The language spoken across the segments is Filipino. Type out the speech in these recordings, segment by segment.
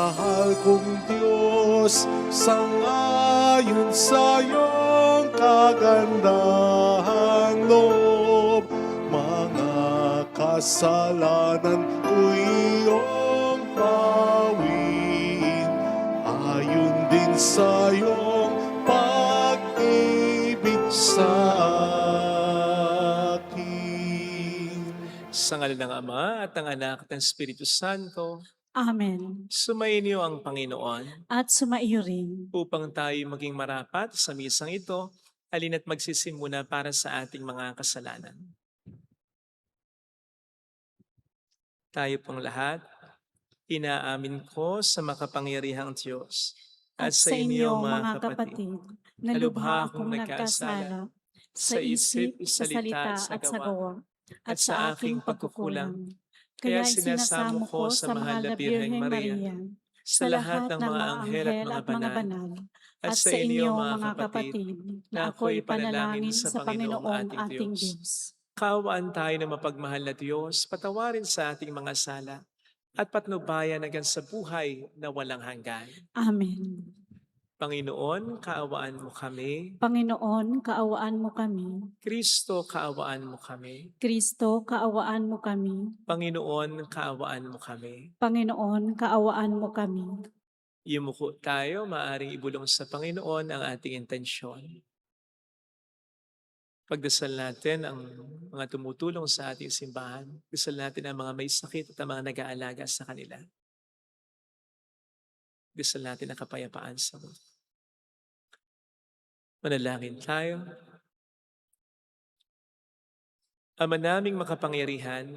Mahal kong Diyos, sangayon sa iyong kagandahang loob, mga kasalanan ko'y iyong bawiin, ayon din sa iyong pag-ibig sa akin. Sa ngalan ng Ama at ng Anak at ng Espiritu Santo, Amen. sumainyo ang Panginoon At sumaiyo rin. upang tayo maging marapat sa misang ito, halina't magsisimuna para sa ating mga kasalanan. Tayo pong lahat, inaamin ko sa makapangyarihang Diyos At sa inyo, mga kapatid, na lubha akong nagkasala sa isip, sa salita at sa gawa, at sa aking pagkukulang. Kaya sinasamo ko sa mahal na Birheng Maria, sa lahat ng mga anghel at mga banal, at sa inyo, mga kapatid, na ako'y panalangin sa Panginoong ating Diyos. Kaawaan tayo ng mapagmahal na Diyos, patawarin sa ating mga sala, at patnubayan hanggang sa buhay na walang hanggan. Amen. Panginoon, kaawaan mo kami. Panginoon, kaawaan mo kami. Kristo, kaawaan mo kami. Kristo, kaawaan mo kami. Panginoon, kaawaan mo kami. Panginoon, kaawaan mo kami. Yumuko tayo, maaring ibulong sa Panginoon ang ating intensyon. Pagdasal natin ang mga tumutulong sa ating simbahan. Dasal natin ang mga may sakit at ang mga nag-aalaga sa kanila. Dasal natin ang kapayapaan sa mundo. Manalangin tayo. Ama naming makapangyarihan,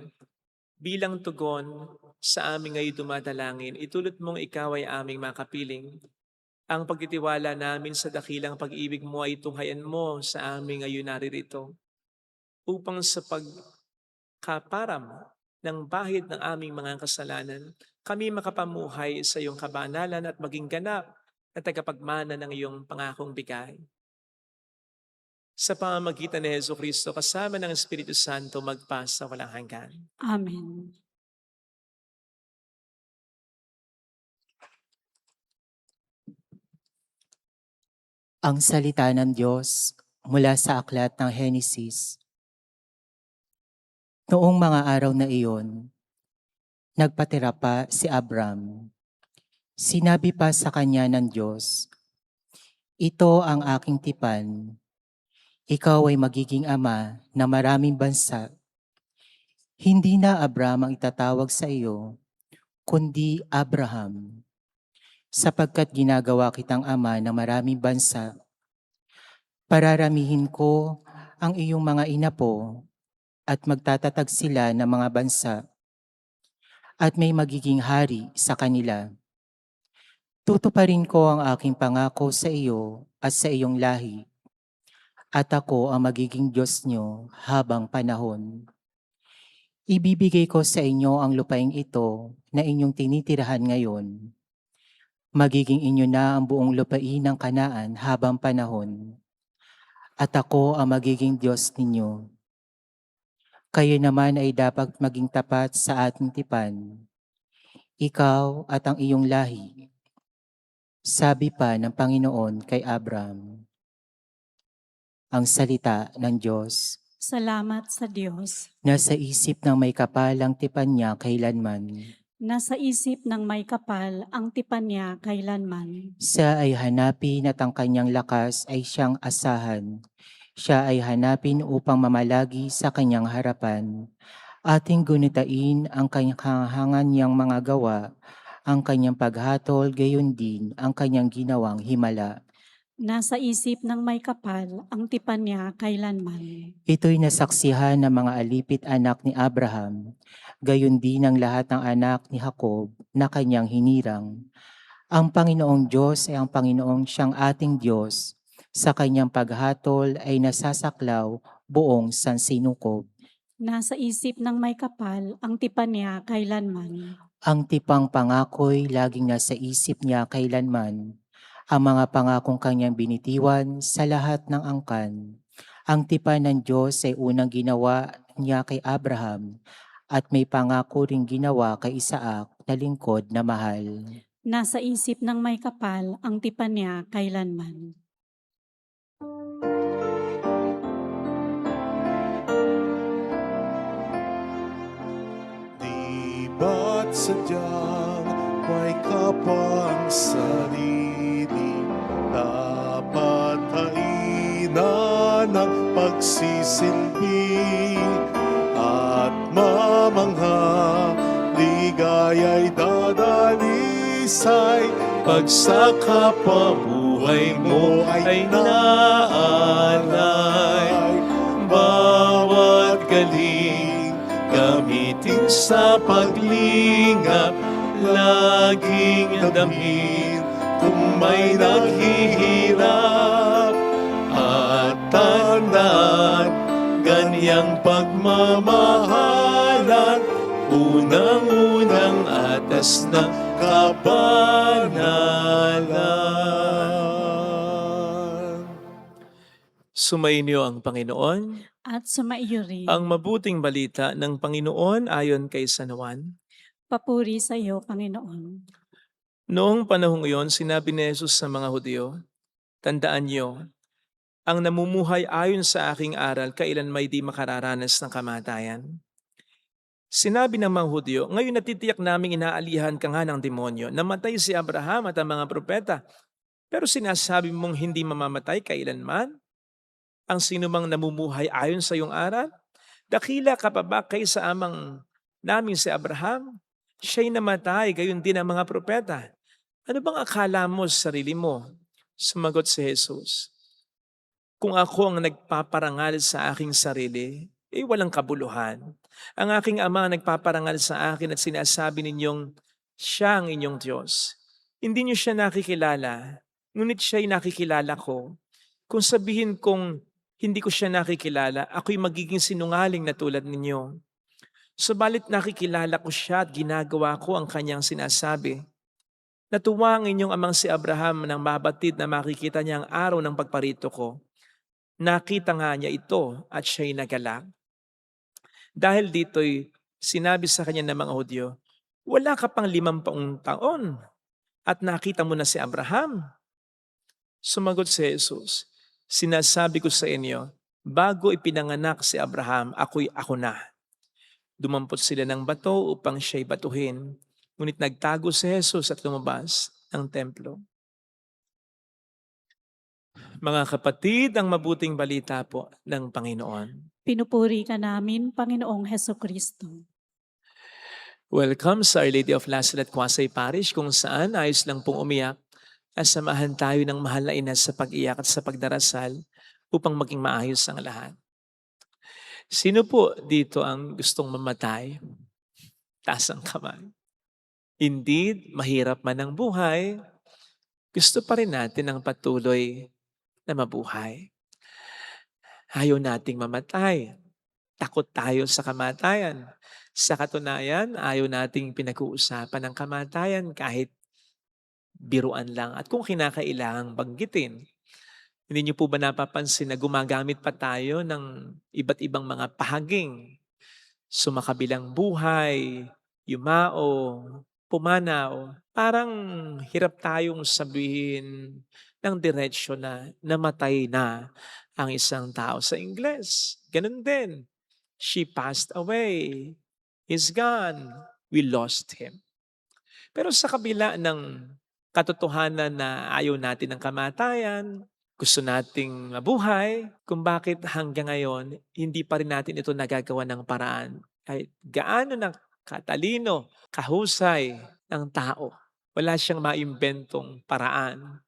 bilang tugon sa aming ngayon dumadalangin, itulot mong ikaw ay aming makapiling. Ang pagtitiwala namin sa dakilang pag-ibig mo ay tunghayan mo sa aming ngayon naririto, upang sa pagkaparam ng bahid ng aming mga kasalanan, kami makapamuhay sa iyong kabanalan at maging ganap na tagapagmana ng iyong pangakong bigay. Sa pamamagitan ni Jesucristo kasama ng Espiritu Santo magpasa walang hanggan. Amen. Ang salita ng Diyos mula sa aklat ng Henesis. Noong mga araw na iyon, nagpatira pa si Abram. Sinabi pa sa kanya ng Diyos, "Ito ang aking tipan. Ikaw ay magiging ama ng maraming bansa. Hindi na Abram ang itatawag sa iyo, kundi Abraham, sapagkat ginagawa kitang ama ng maraming bansa. Pararamihin ko ang iyong mga inapo at magtatatag sila ng mga bansa at may magiging hari sa kanila. Tutuparin ko ang aking pangako sa iyo at sa iyong lahi, at ako ang magiging Diyos niyo habang panahon. Ibibigay ko sa inyo ang lupaing ito na inyong tinitirahan ngayon. Magiging inyo na ang buong lupain ng Kanaan habang panahon, at ako ang magiging Diyos ninyo. Kayo naman ay dapat maging tapat sa ating tipan, ikaw at ang iyong lahi." Sabi pa ng Panginoon kay Abram. Ang salita ng Diyos. Salamat sa Diyos. Nasa isip ng may kapal ang tipan niya kailanman. Nasa isip ng may kapal ang tipan niya kailanman. Siya ay hanapin at ang kanyang lakas ay siyang asahan. Siya ay hanapin upang mamalagi sa kanyang harapan. Ating gunitain ang kahangan niyang mga gawa, ang kanyang paghatol, gayon din ang kanyang ginawang himala. Nasa isip ng may kapal ang tipan niya kailanman. Ito'y nasaksihan ng mga alipit anak ni Abraham, gayon din ang lahat ng anak ni Jacob na kanyang hinirang. Ang Panginoong Diyos ay ang Panginoong siyang ating Diyos. Sa kanyang paghatol ay nasasaklaw buong sansinukob. Nasa isip ng may kapal ang tipan niya kailanman. Ang tipang pangako'y laging nasa isip niya kailanman. Ang mga pangakong kanyang binitiwan sa lahat ng angkan. Ang tipan ng Diyos ay unang ginawa niya kay Abraham at may pangako ring ginawa kay Isaac na lingkod na mahal. Nasa isip ng may kapal ang tipan niya kailanman. Di ba't sadyang may kapang sarili, dapat haina ng pagsisilbi at mamangha, ligaya'y dadalisay pag sa kapabuhay mo ay naalay. Bawat galing gamitin sa paglingap, laging damhin kung may naghihirap. At tandaan, ganyang pagmamahalan, unang-unang atas ng kabanalan. Sumainyo ang Panginoon. At sumaiyo rin. Ang mabuting balita ng Panginoon ayon kay San Juan. Papuri sa iyo, Panginoon. Noong panahong iyon, sinabi ni Jesus sa mga Hudyo, "Tandaan niyo, ang namumuhay ayon sa aking aral, kailan may di makararanas ng kamatayan." Sinabi ng mga Hudyo, "Ngayon natitiyak naming inaalihan ka nga ng demonyo. Namatay si Abraham at ang mga propeta. Pero sinasabi mong hindi mamamatay kailanman? Ang sinumang namumuhay ayon sa iyong aral? Dakila ka pa ba kaysa amang namin si Abraham? Siya'y namatay, gayon din ang mga propeta. Ano bang akala mo sa sarili mo?" Sumagot si Jesus, "Kung ako ang nagpaparangal sa aking sarili, walang kabuluhan. Ang aking Ama ang nagpaparangal sa akin at sinasabi ninyong siya ang inyong Diyos. Hindi niyo siya nakikilala, ngunit siya'y nakikilala ko. Kung sabihin kong hindi ko siya nakikilala, ako'y magiging sinungaling na tulad ninyo. Subalit nakikilala ko siya at ginagawa ko ang kanyang sinasabi. Natuwa ang inyong amang si Abraham nang mabatid na makikita niya ang araw ng pagparito ko. Nakita nga niya ito at siya'y nagalak." Dahil dito'y sinabi sa kanya ng mga Hudyo, "Wala ka pang 50 taon at nakita mo na si Abraham." Sumagot si Jesus, "Sinasabi ko sa inyo, bago ipinanganak si Abraham, ako na." Dumampot sila ng bato upang siya'y batuhin, ngunit nagtago si Jesus at lumabas ng templo. Mga kapatid, ang mabuting balita po ng Panginoon. Pinupuri ka namin, Panginoong Hesukristo. Welcome sa Our Lady of Lazaret Quasay Parish, kung saan ayos lang pong umiyak at samahan tayo ng mahal na ina sa pag-iyak at sa pagdarasal upang maging maayos ang lahat. Sino po dito ang gustong mamatay? Taas ang kamay. Indeed, mahirap man ang buhay, gusto pa rin natin ang patuloy na mabuhay. Ayaw nating mamatay. Takot tayo sa kamatayan. Sa katunayan, ayaw nating pinag-uusapan ng kamatayan kahit biruan lang at kung kinakailangang banggitin. Hindi niyo po ba napapansin na gumagamit pa tayo ng iba't ibang mga pahaging? Sumakabilang buhay, yumao, pumanaw. Parang hirap tayong sabihin ng diretsyo na namatay na ang isang tao. Sa Ingles, ganun din. She passed away. He's gone. We lost him. Pero sa kabila ng katotohanan na ayaw natin ng kamatayan, gusto nating mabuhay, kung bakit hanggang ngayon, hindi pa rin natin ito nagagawa ng paraan. Kahit gaano na katalino, kahusay ng tao, wala siyang maimbentong paraan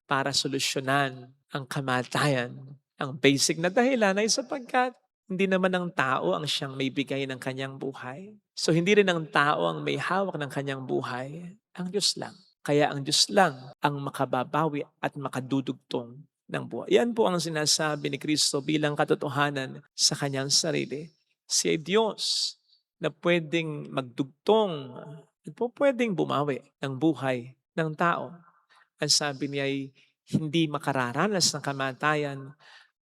para solusyonan ang kamatayan. Ang basic na dahilan ay sapagkat hindi naman ang tao ang siyang may bigay ng kanyang buhay. So hindi rin ang tao ang may hawak ng kanyang buhay, ang Diyos lang. Kaya ang Diyos lang ang makababawi at makadudugtong ng buhay. Yan po ang sinasabi ni Kristo bilang katotohanan sa kanyang sarili. Siya ay Diyos na pwedeng magdugtong at po pwedeng bumawi ng buhay ng tao. Ang sabi niya ay hindi makararanas ng kamatayan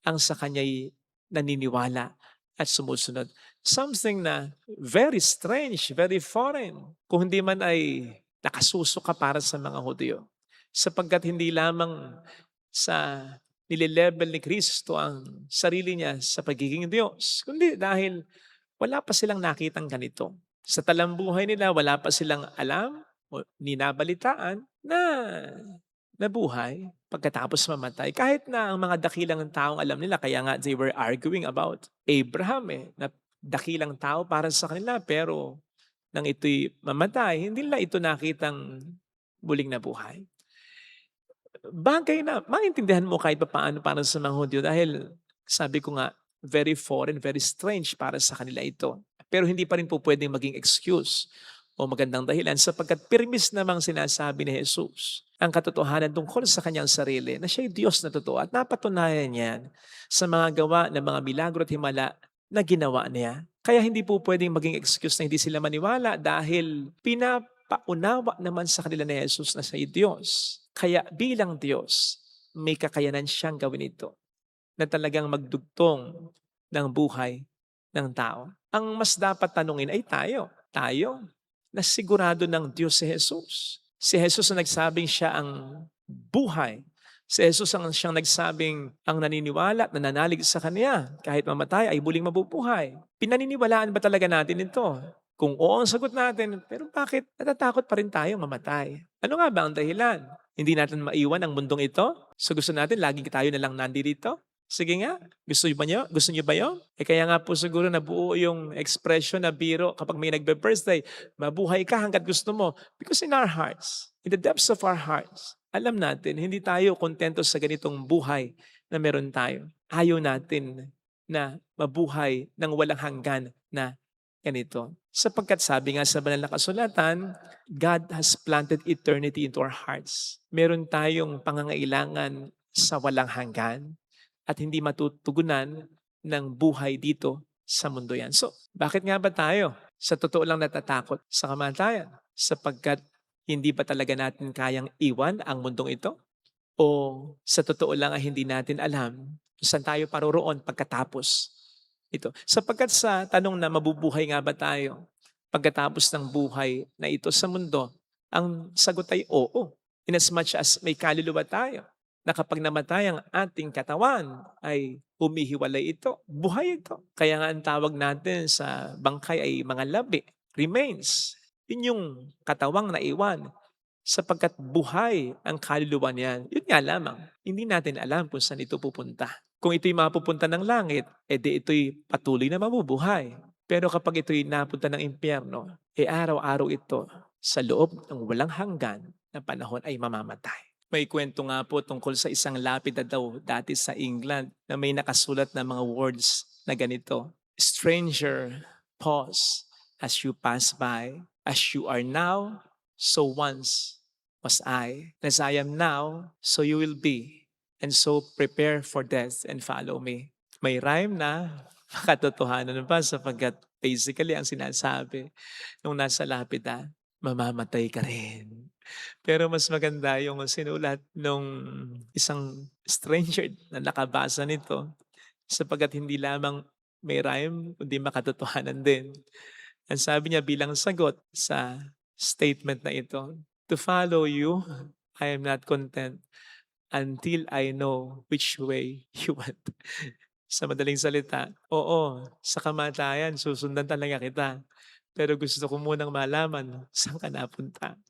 ang sa kanya'y naniniwala at sumusunod. Something na very strange, very foreign. Kung hindi man ay nakasuso ka para sa mga Hudyo. Sapagkat hindi lamang sa nile-level ni Kristo ang sarili niya sa pagiging Diyos, kundi dahil wala pa silang nakitang ganito. Sa talambuhay nila, wala pa silang alam o ninabalitaan na nabuhay pagkatapos mamatay. Kahit na ang mga dakilang taong alam nila, kaya nga they were arguing about Abraham na dakilang tao para sa kanila, pero nang ito'y mamatay, hindi nila ito nakitang muling nabuhay. Bagay na maintindihan mo kahit papaano para sa mga Hudyo dahil sabi ko nga, very foreign, very strange para sa kanila ito. Pero hindi pa rin po pwedeng maging excuse o magandang dahilan sapagkat pirmis namang sinasabi ni Jesus ang katotohanan tungkol sa kanyang sarili na siya'y Diyos na totoo at napatunayan niyan sa mga gawa ng mga milagro at himala na ginawa niya. Kaya hindi po pwedeng maging excuse na hindi sila maniwala dahil pinapaunawa naman sa kanila ni Jesus na siya'y Diyos. Kaya bilang Diyos, may kakayanan siyang gawin ito na talagang magdugtong ng buhay ng tao. Ang mas dapat tanungin ay tayo. Tayo na sigurado ng Diyos si Jesus. Si Jesus ang nagsabing siya ang buhay. Si Jesus ang siyang nagsabing ang naniniwala at nananalig sa Kanya kahit mamatay ay muling mabubuhay. Pinaniniwalaan ba talaga natin ito? Kung oo ang sagot natin, pero bakit natatakot pa rin tayo mamatay? Ano nga ba ang dahilan? Hindi natin maiwan ang mundong ito? So gusto natin lagi tayo na lang nandito? Sige nga, gusto niyo? Gusto niyo ba yun? Kaya nga po siguro nabuo yung expression na biro kapag may nagbe-birthday, mabuhay ka hanggat gusto mo. Because in our hearts, in the depths of our hearts, alam natin, hindi tayo kontento sa ganitong buhay na meron tayo. Ayaw natin na mabuhay ng walang hanggan na ganito. Sapagkat sabi nga sa banal na kasulatan, God has planted eternity into our hearts. Meron tayong pangangailangan sa walang hanggan at hindi matutugunan ng buhay dito sa mundo yan. So, bakit nga ba tayo sa totoo lang natatakot sa kamatayan? Sapagkat hindi ba talaga natin kayang iwan ang mundong ito? O sa totoo lang ay hindi natin alam kung saan tayo paroroon pagkatapos ito? Sapagkat sa tanong na mabubuhay nga ba tayo pagkatapos ng buhay na ito sa mundo, ang sagot ay oo. Inasmuch as may kaluluwa tayo na kapag namatay ang ating katawan ay humihiwalay ito, buhay ito. Kaya nga ang tawag natin sa bangkay ay mga labi, remains. Yun yung katawang naiwan sapagkat buhay ang kaluluwa niyan. Yun nga lamang, hindi natin alam kung saan ito pupunta. Kung ito'y mapupunta ng langit, edi ito'y patuloy na mabubuhay. Pero kapag ito'y napunta ng impyerno, araw-araw ito sa loob ng walang hanggan na panahon ay mamamatay. May kwento nga po tungkol sa isang lapida daw dati sa England na may nakasulat na mga words na ganito. Stranger, pause as you pass by. As you are now, so once was I. As I am now, so you will be. And so prepare for death and follow me. May rhyme na makatotohanan pa sapagkat basically ang sinasabi nung nasa lapida, mamamatay ka rin. Pero mas maganda yung sinulat nung isang stranger na nakabasa nito sapagkat hindi lamang may rhyme, kundi makatotohanan din. Ang sabi niya bilang sagot sa statement na ito, to follow you, I am not content until I know which way you went. Sa madaling salita, oo, sa kamatayan, susundan talaga kita. Pero gusto ko munang malaman saan ka napunta.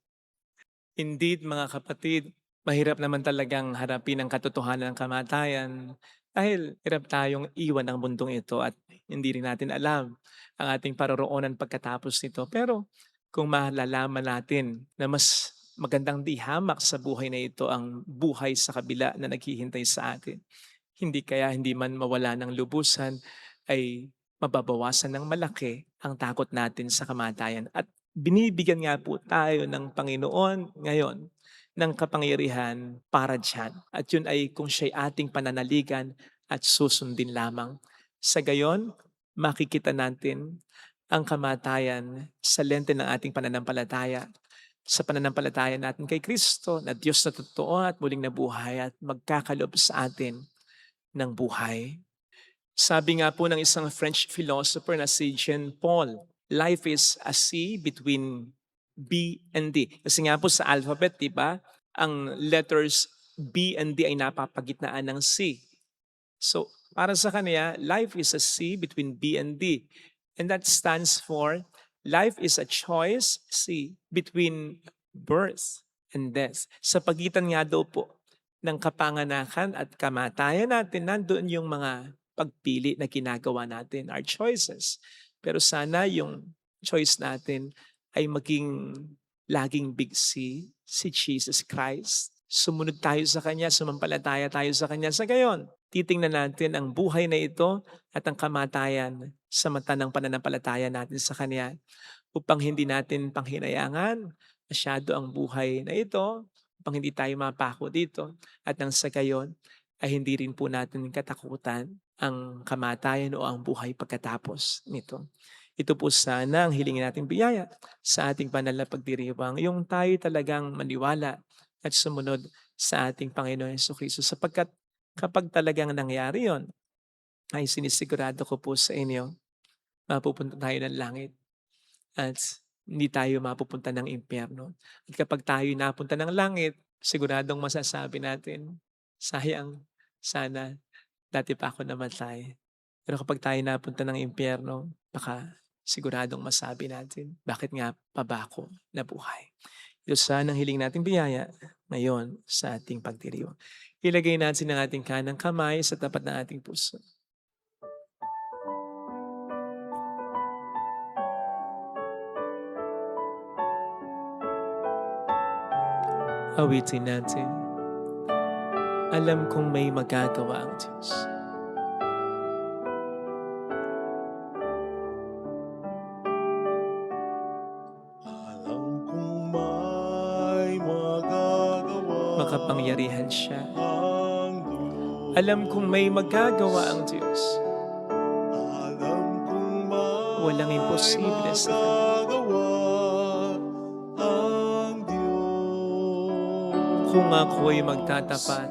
Indeed, mga kapatid, mahirap naman talagang harapin ang katotohanan ng kamatayan dahil hirap tayong iwan ang mundong ito at hindi rin natin alam ang ating paroroonan pagkatapos nito. Pero kung malalaman natin na mas magandang dihamak sa buhay na ito ang buhay sa kabila na naghihintay sa atin, hindi man mawala ng lubusan ay mababawasan ng malaki ang takot natin sa kamatayan. At binibigyan nga po tayo ng Panginoon ngayon ng kapangyarihan para dyan. At yun ay kung siya'y ating pananaligan at susundin lamang. Sa gayon, makikita natin ang kamatayan sa lente ng ating pananampalataya. Sa pananampalataya natin kay Kristo na Diyos na totoo at muling nabuhay at magkakalob sa atin ng buhay. Sabi nga po ng isang French philosopher na si Jean Paul, life is a sea between B and D. Kasi nga po sa alphabet, di ba, ang letters B and D ay napapagitnaan ng C. So, para sa kanya, life is a C between B and D. And that stands for life is a choice, C, between birth and death. Sa pagitan nga daw po ng kapanganakan at kamatayan natin, nandoon yung mga pagpili na ginagawa natin, our choices. Pero sana yung choice natin ay maging laging big C, si Jesus Christ. Sumunod tayo sa Kanya, sumampalataya tayo sa Kanya. Sa gayon, titingnan natin ang buhay na ito at ang kamatayan sa mata ng pananampalataya natin sa Kanya upang hindi natin panghinayangan masyado ang buhay na ito, upang hindi tayo mapako dito at nang sa gayon ay hindi rin po natin katakutan ang kamatayan o ang buhay pagkatapos nito. Ito po sana ang hilingin nating biyaya sa ating banal na pagdiriwang, yung tayo talagang maniwala at sumunod sa ating Panginoon Jesucristo. Sapagkat kapag talagang nangyari yon, ay sinisigurado ko po sa inyo, mapupunta tayo ng langit at hindi tayo mapupunta ng impyerno. At kapag tayo napunta ng langit, siguradong masasabi natin, sayang, sana, dati pa ako namatay. Pero kapag tayo napunta ng impyerno, baka siguradong masabi natin, bakit nga pa ba ako nabuhay? Ito sana ang hiling nating biyaya ngayon sa ating pagdiriwang. Ilagay natin ang ating kanang kamay sa tapat ng ating puso. Awitin natin. Alam kong may magagawa ang Diyos. Alam kong may magagawa Makapangyarihan siya. ang Diyos. Alam kong may magagawa ang Diyos. Alam kong may Walang imposible sa Kanya. magagawa ang Diyos. Kung ako'y magtatapat,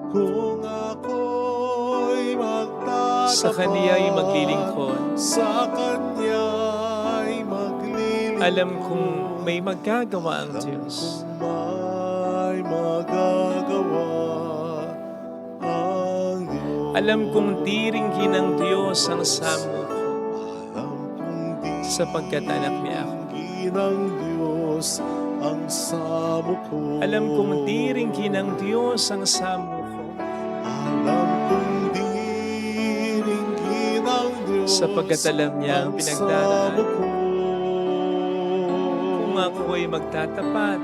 Kung ako'y magtatapat sa Kaniya'y maglilingkod, sa Kanya'y maglilingkod, alam kong may magagawa ang Diyos. may magagawa ang Diyos. Alam kong diringgin ng Diyos ang samo ko, Alam kong di sapagkat anak niya ako. ng Diyos ang samo ko. Alam kong diringgin ng Diyos ang samo ko, Alam kong diringgin ng Diyos sapagkat alam niya ang pinagdaraan. samo ko. Kung ako'y magtatapat,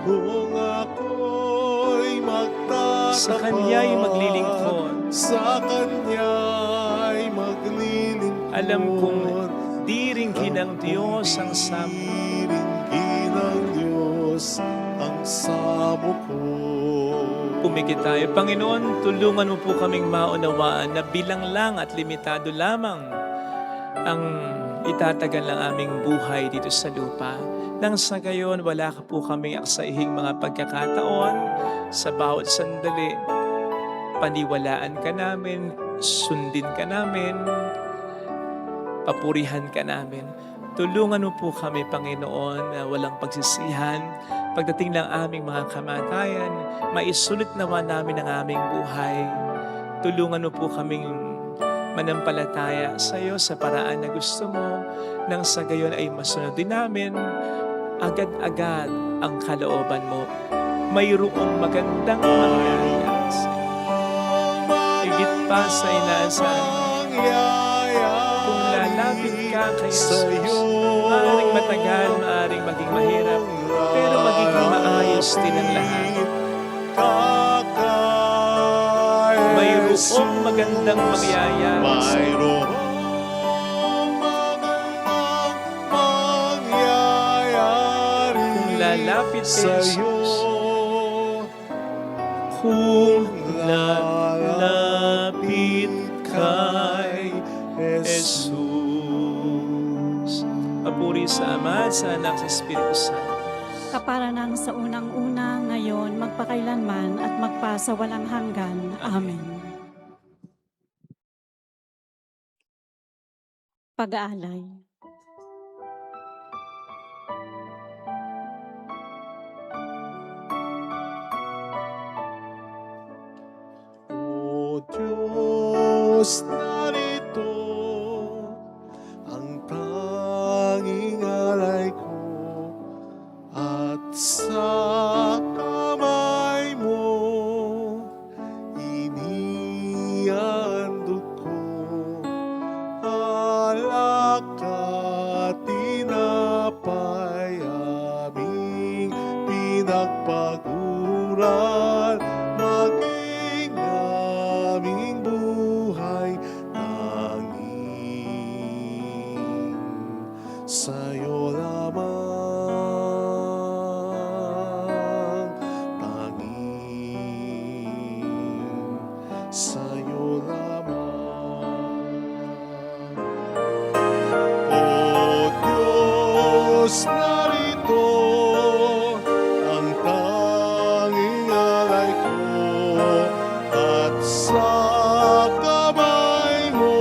Kung ako'y magtatapat sa Kaniya'y maglilingkod, sa Kanya'y maglilingkod, alam kong diringgin ng Diyos ang samo ko. diringgin ng Diyos ang samo ko. Pumikit tayo. Panginoon, tulungan mo po kaming maunawaan na bilang lang at limitado lamang ang itatagal ng aming buhay dito sa lupa. Nang sa gayon, wala ka po kaming aksaihing mga pagkakataon sa bawat sandali. Paniwalaan ka namin, sundin ka namin, papurihan ka namin. Tulungan mo po kami, Panginoon, na walang pagsisihan. Pagdating ng aming mga kamatayan, maisulit nawa namin ang aming buhay. Tulungan mo po kaming manampalataya sa iyo sa paraan na gusto mo, nang sa gayon ay masunod din namin agad-agad ang kalooban mo. Mayroong magandang mangyayari sa iyo. Higit pa sa inaasahan, kung lalapit ka kay Jesus, maaaring matagal, maaaring maging mahirap, pero magiging maayos din ang lahat. Mayroong magandang mangyayari sa iyo. Mayroong magandang mangyayari Kung lalapit kay sa iyo. Jesus, kung lalapit kay Jesus. Papuri sa Ama, sa Anak, sa Espiritu Santo. Kaparanang sa unang-una, ngayon, magpakailanman at magpasawalang hanggan. Amen. Pag-aalay. Diyos, narito ang tanging alay ko at sa kamay mo inihandog ko alak at tinapay aming pinagpaguran maging aming buhay tanging sa'yo lamang, tanging sa'yo lamang. O Diyos, narito ang tanging alay ko at sa kamay mo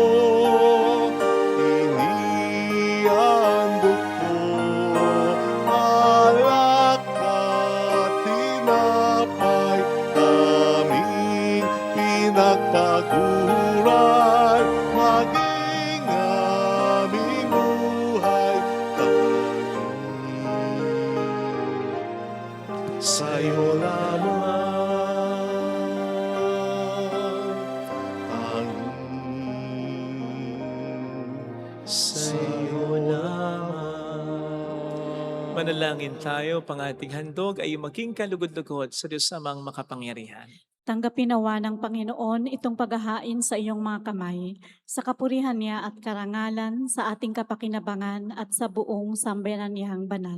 inihandog ko alak at tinapay aming pinagpaguran maging aming buhay tanging sa'yo lamang, tanging sa'yo lamang. Manalangin tayo, pang ating handog ay maging kalugod-lugod sa Diyos Amang makapangyarihan. Tanggapin nawa ng Panginoon itong paghahain sa iyong mga kamay, sa kapurihan niya at karangalan, sa ating kapakinabangan at sa buong sambayanan niyang banal.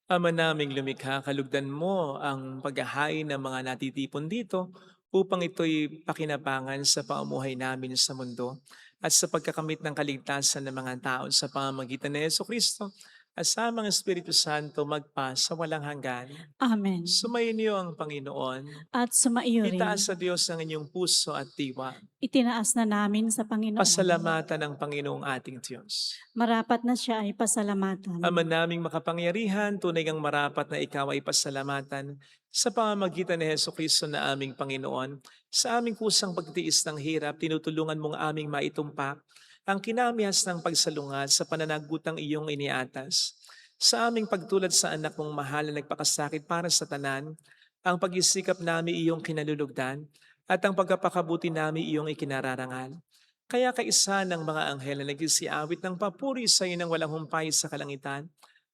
Ama naming lumikha, kalugdan mo ang paghahain ng mga natitipon dito upang ito'y pakinabangan sa pamumuhay namin sa mundo at sa pagkakamit ng kaligtasan ng mga tao sa pamamagitan ni Jesucristo at sa mga Espiritu Santo magpa sa walang hanggan. Amen. Sumayin niyo ang Panginoon. At sumaiyo rin, Itaas sa Diyos ang inyong puso at diwa. itinaas na namin sa Panginoon. Pasalamatan ang Panginoong ating Diyos. Marapat na siya ay pasalamatan. Ama naming makapangyarihan, tunay ngang marapat na ikaw ay pasalamatan sa pamamagitan ni Jesucristo na aming Panginoon. Sa aming kusang pagtiis ng hirap, tinutulungan mong aming maitumpak ang kinamihas ng pagsalungat sa pananagutang iyong iniatas. Sa aming pagtulad sa anak mong mahal na nagpakasakit para sa tanan, ang pag-isikap namin iyong kinalulugdan at ang pagkapakabuti namin iyong ikinararangal. Kaya kaisa ng mga anghel na nagsisiawit ng papuri sa iyo ng walang humpay sa kalangitan,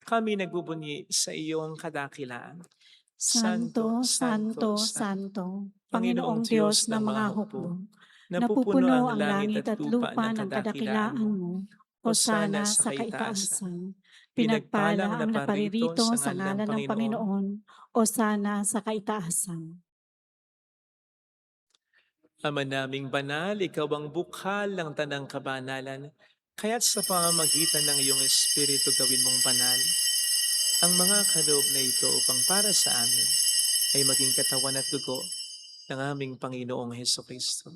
kami nagbubunyi sa iyong kadakilaan. Santo, Santo, Santo, Panginoong Diyos ng mga hukbo, napupuno ang langit at lupa ng kadakilaan mo. Hosana sa kaitaasan. Pinagpala ang naparirito sa ngalan ng Panginoon. Hosana sa kaitaasan. Ama naming banal, ikaw ang bukhal ng tanang kabanalan, kaya't sa pamamagitan ng iyong Espiritu gawin mong banal ang mga kaloob na ito upang para sa amin ay maging katawan at dugo ng aming Panginoong Hesukristo.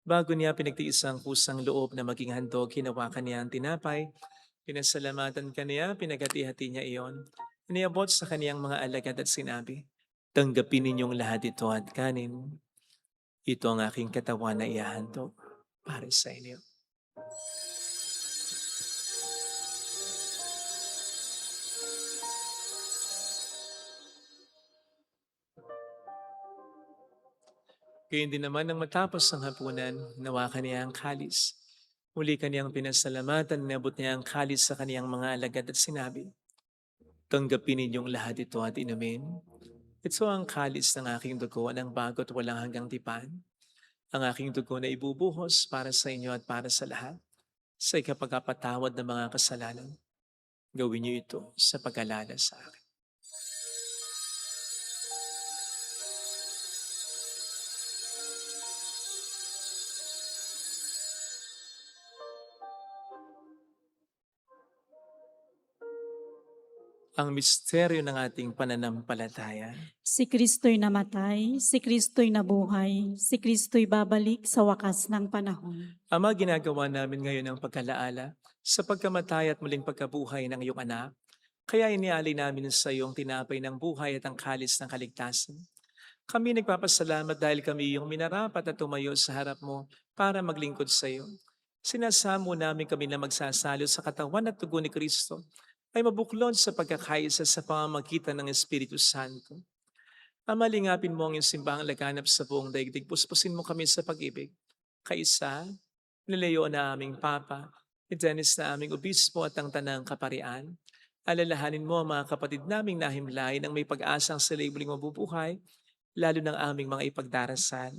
Bago niya pinagtiis ang kusang loob na maging handog, hinawakan niya ang tinapay, pinasalamatan kaniya, pinagati-hati niya iyon, iniabot sa kaniyang mga alagad at sinabi, "Tanggapin ninyong lahat ito at kanin. Ito ang aking katawan na ihahandog para sa inyo." Gayun din naman nang matapos ang hapunan, nawakan niya ang kalis. Muli kaniyang pinasalamatan, inabot niya ang kalis sa kaniyang mga alagad at sinabi, "Tanggapin ninyong lahat ito at inumin. Ito ang kalis ng aking dugo ng bago't walang hanggang tipan. Ang aking dugo na ibubuhos para sa inyo at para sa lahat, sa ikapagpatawad ng mga kasalanan. Gawin niyo ito sa pag-alala sa akin." Ang misteryo ng ating pananampalataya. Si Kristo'y namatay, si Kristo'y nabuhay, si Kristo'y babalik sa wakas ng panahon. Ama, ginagawa namin ngayon ang pagkalaala sa pagkamatay at muling pagkabuhay ng iyong anak. Kaya inialay namin sa iyong tinapay ng buhay at ang kalis ng kaligtasan. Kami nagpapasalamat dahil kami yung minarapat na tumayo sa harap mo para maglingkod sa iyo. Sinasamo namin kami na magsasalo sa katawan at dugo ni Kristo ay mabuklod sa pagkakaisa sa pamamagitan ng Espiritu Santo. Amalingapin mo ang iyong simbahang laganap sa buong daigdig. Puspusin mo kami sa pag-ibig. Kaisa, ni Leo na aming Papa, ni Dennis na aming Obispo at ang Tanang Kaparian. Alalahanin mo ang mga kapatid naming nahimlay ng may pag-asang sa muling mabubuhay, lalo ng aming mga ipagdarasal.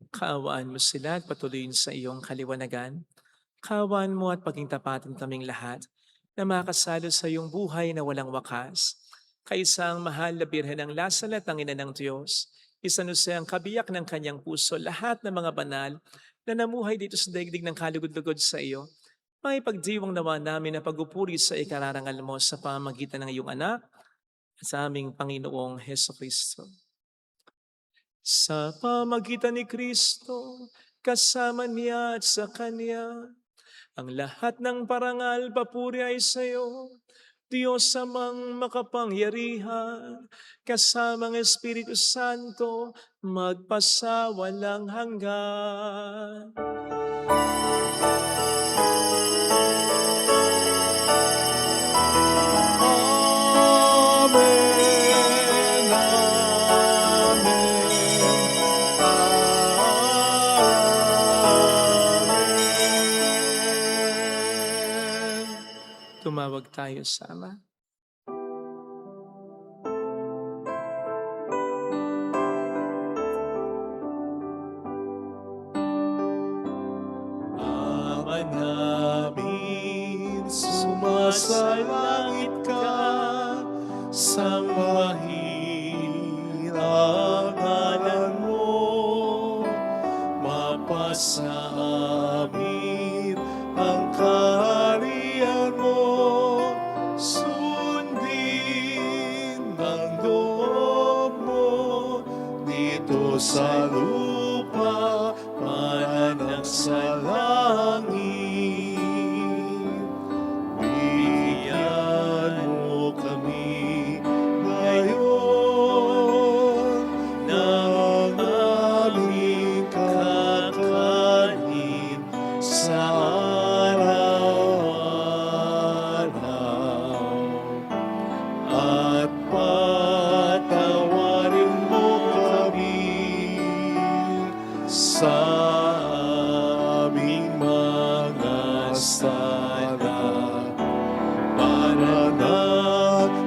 Kaawaan mo sila at patuloyin sa iyong kaliwanagan. Kaawaan mo at paging tapatin kaming lahat na makasalo sa iyong buhay na walang wakas. Kaisa ang mahal na Birhen ng Lasal at ang Ina ng Diyos, isanusa ang kabiyak ng kanyang puso, lahat ng mga banal na namuhay dito sa daigdig ng kalugod-lugod sa iyo, may pagdiwang nawa namin na pagupuri sa ikararangal mo sa pamamagitan ng iyong anak at sa aming Panginoong Heso Kristo. Sa pamamagitan ni Kristo, kasama niya at sa Kanya, ang lahat ng parangal, papuri ay sa iyo, Diyos amang makapangyarihan, kasamang Espiritu Santo, magpasawalang hanggan. Amen, amen. Tumawag tayo sa Ama. Ama namin, sumasalangit ka, sambahin ang ngalan mo, mapasa amin ang kaharian mo, sundin ang loob mo, dito sa lupa, mananang sa langit. Bigyan mo kami ngayon ng aming kakanin sa araw-araw. At patawarin mo kami sa aming mga sala, para na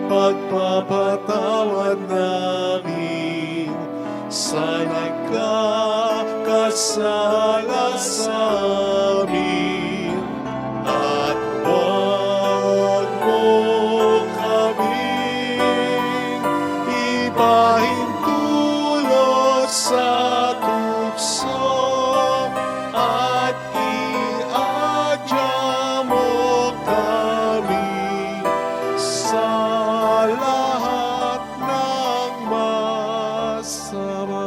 pagpapatawad namin sa nagkakasala sa amin. At huwag mo kaming ipahintulot sa tukso, at iadya mo kami sa lahat ng masama.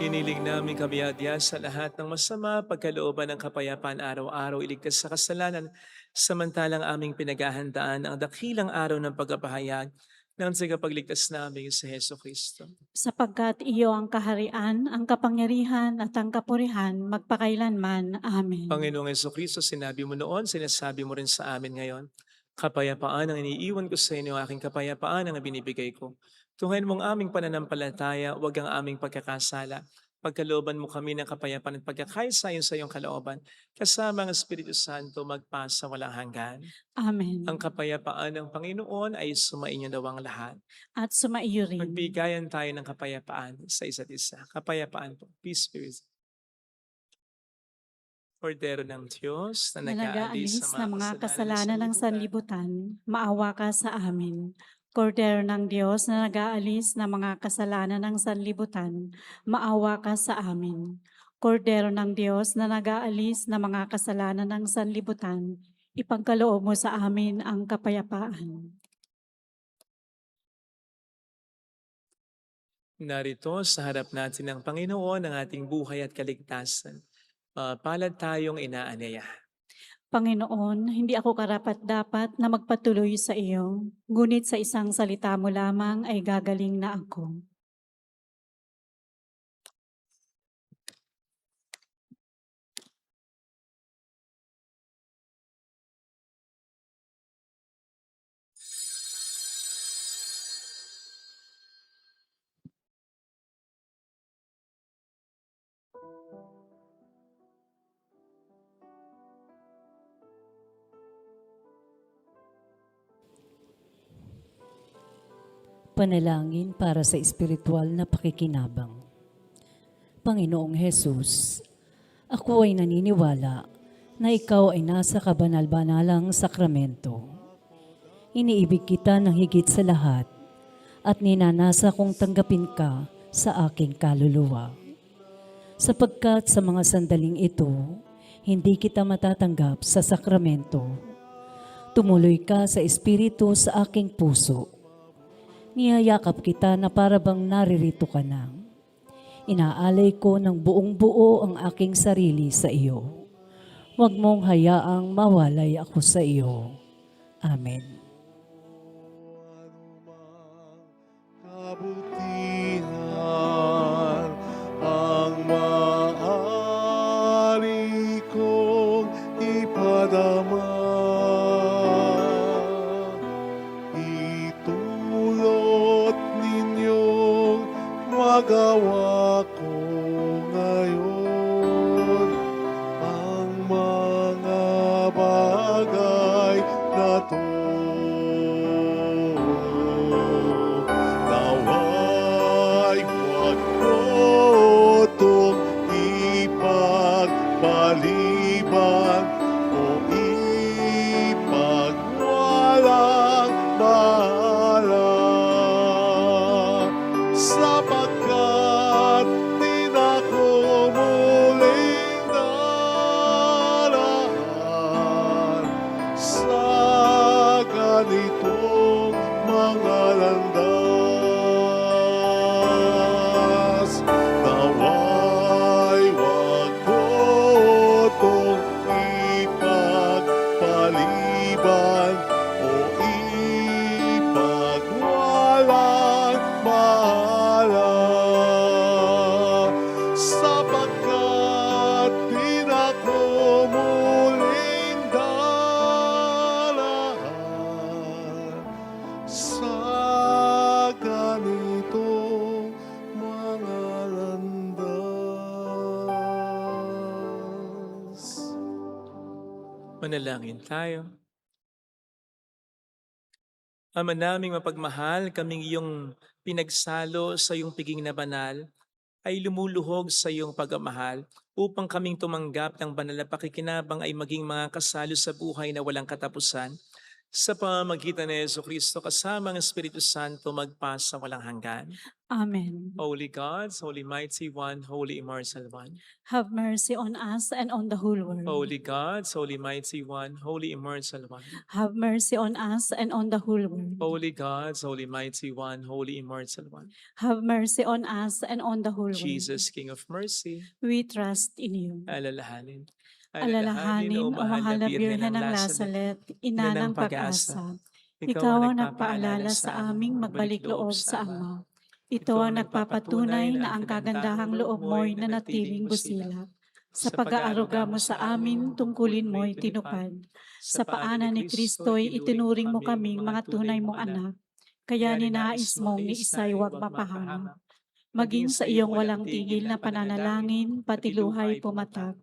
Iniling namin kabiadya sa lahat ng masama, pagkalooban ng kapayapaan araw-araw, iligtas sa kasalanan, samantalang aming pinaghahandaan ang dakilang araw ng pagpapahayag ng tagapagligtas namin sa Heso Kristo. Sapagkat iyo ang kaharian, ang kapangyarihan at ang kapurihan magpakailanman. Amen. Panginoong Heso Kristo, sinabi mo noon, sinasabi mo rin sa amin ngayon, kapayapaan ang iniiwan ko sa inyo, aking kapayapaan ang binibigay ko. Tunghayin mong aming pananampalataya, huwag ang aming pagkakasala. Pagkalooban mo kami ng kapayapaan at pagkakaisa sa iyong kalooban, kasama ang Espiritu Santo magpasa walang hanggan. Amen. Ang kapayapaan ng Panginoon ay sumainyo daw ang lahat. At sumaiyo rin. Magbigayan tayo ng kapayapaan sa isa't isa. Kapayapaan po. Peace be with you. Kordero ng Diyos na nag-aalis Nag-aalis ng mga kasalanan ng sanlibutan, maawa ka sa amin. Kordero ng Diyos na nag-aalis ng mga kasalanan ng sanlibutan, maawa ka sa amin. Kordero ng Diyos na nag-aalis ng mga kasalanan ng sanlibutan, ipagkaloob mo sa amin ang kapayapaan. Narito sa harap natin ng Panginoon ang ating buhay at kaligtasan. Palad tayong inaanaya. Panginoon, hindi ako karapat-dapat na magpatuloy sa iyo, ngunit sa isang salita mo lamang ay gagaling na ako. Panalangin para sa espiritual na pakikinabang. Panginoong Hesus, ako ay naniniwala na ikaw ay nasa kabanal-banalang sakramento. Iniibig kita ng higit sa lahat at ninanasa kong tanggapin ka sa aking kaluluwa. Sapagkat sa mga sandaling ito, hindi kita matatanggap sa sakramento. Tumuloy ka sa espiritu sa aking puso. Niyayakap kita na parabang naririto ka na. Inaalay ko ng buong buo ang aking sarili sa iyo. Huwag mong hayaang mawalay ako sa iyo. Amen. Kabutihan ang maaari kong ipadama. Itulot ninyong magawa ko ngayon ang mga bagay na to. Nawa'y huwag ko itong ipagpaliban o ipagwalang bahala, sapagkat di na ko muling daraan sa ganitong mga landas. Nawa'y huwag ko itong ipagpaliban o ipagwalang bahala, sapagkat di na ko muling daraan sa ganitong mga landas. Manalangin tayo. Ama naming mapagmahal, kaming iyong pinagsalo sa iyong piging na banal, ay lumuluhog sa iyong pagmamahal upang kaming tumanggap ng banal na pakikinabang ay maging mga kasalo sa buhay na walang katapusan. Sa pamamagitan ni Jesucristo kasama ang Espiritu Santo magpasa walang hanggan. Amen. Holy God, Holy Mighty One, Holy Immortal One. Have mercy on us and on the whole world. Holy God, Holy Mighty One, Holy Immortal One. Have mercy on us and on the whole world. Holy God, Holy Mighty One, Holy Immortal One. Have mercy on us and on the whole world. Jesus, King of Mercy, We trust in you. alalahanin. Alalahanin, o mahal na Birhen ng Lasalet, ina ng pag-asa. Ikaw ang nagpaalala sa aming magbalik loob sa Ama. Ito ang nagpapatunay na ang kagandahang loob mo'y nanatiling busilak. Sa pag-aaruga mo sa amin, tungkulin mo'y tinupad. Sa paanan ni Kristo'y itinuring mo kaming mga tunay mong anak. Kaya ninais mong ni isa'y huwag mapahamak. Maging sa iyong walang tigil na pananalangin, pati luhay pumatak.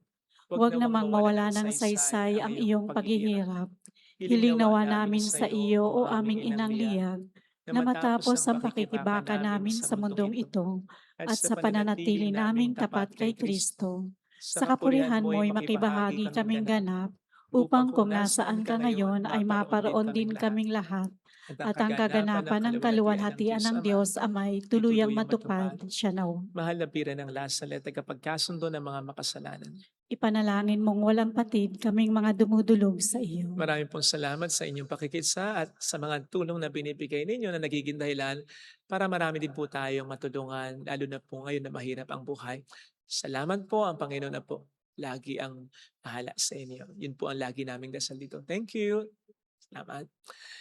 Huwag namang mawala ng saysay ang iyong paghihirap. Hiling nawa namin sa iyo, o aming inang liyag, na matapos ang pakikibaka namin sa mundong ito at sa pananatili naming tapat kay Kristo. Sa kapurihan mo'y makibahagi kaming ganap, upang kung nasaan ka ngayon ay maparoon din kaming lahat, at ang kaganapan ng kaluwalhatian ng Diyos Amay tuluyang matupad siya nawa. Mahal na Birhen ng Lasalet, tagapagkasundo ng mga makasalanan. Ipanalangin mong walang patid kaming mga dumudulog sa iyo. Maraming pong salamat sa inyong pakikisa at sa mga tulong na binibigay ninyo na nagiging dahilan para marami din po tayong matulungan, lalo na po ngayon na mahirap ang buhay. Salamat po, ang Panginoon na po lagi ang bahala sa inyo. Yun po ang lagi naming dasal dito. Thank you. Salamat.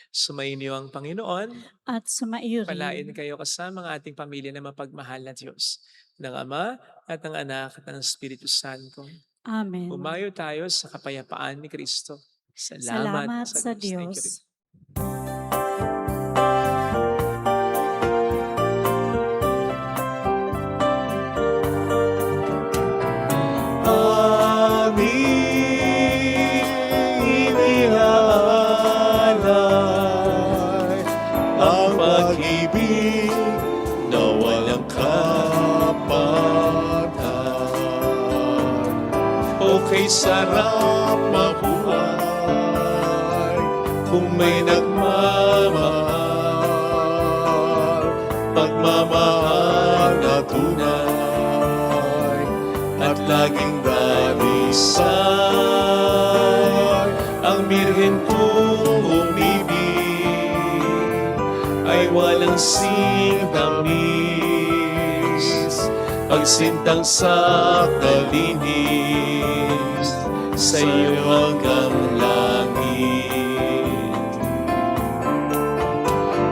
Sumainyo ang Panginoon. At sumaiyo Palain rin. kayo kasama ang ating pamilya na mapagmahal na Diyos, ng Ama at ng Anak at ng Espiritu Santo. Amen. Umayo tayo sa kapayapaan ni Kristo. Salamat sa Thank you. Diyos. Aming iniaalay ang pag-ibig na walang kapantay. Okay, sarap mabuhay kung may nagmamahal, pagmamahal na tunay at laging dalisay. Ang birhen kong umibig ay walang sintamis, pagsintang sa kalinis sa iyo hanggang langit.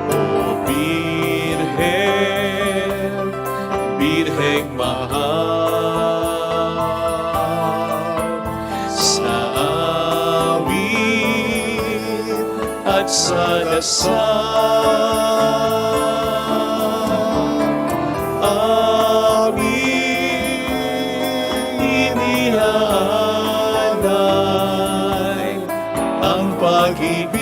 O Birhen, Birheng mahal, sa awit at sa dasal, iniaalay ang pag-ibig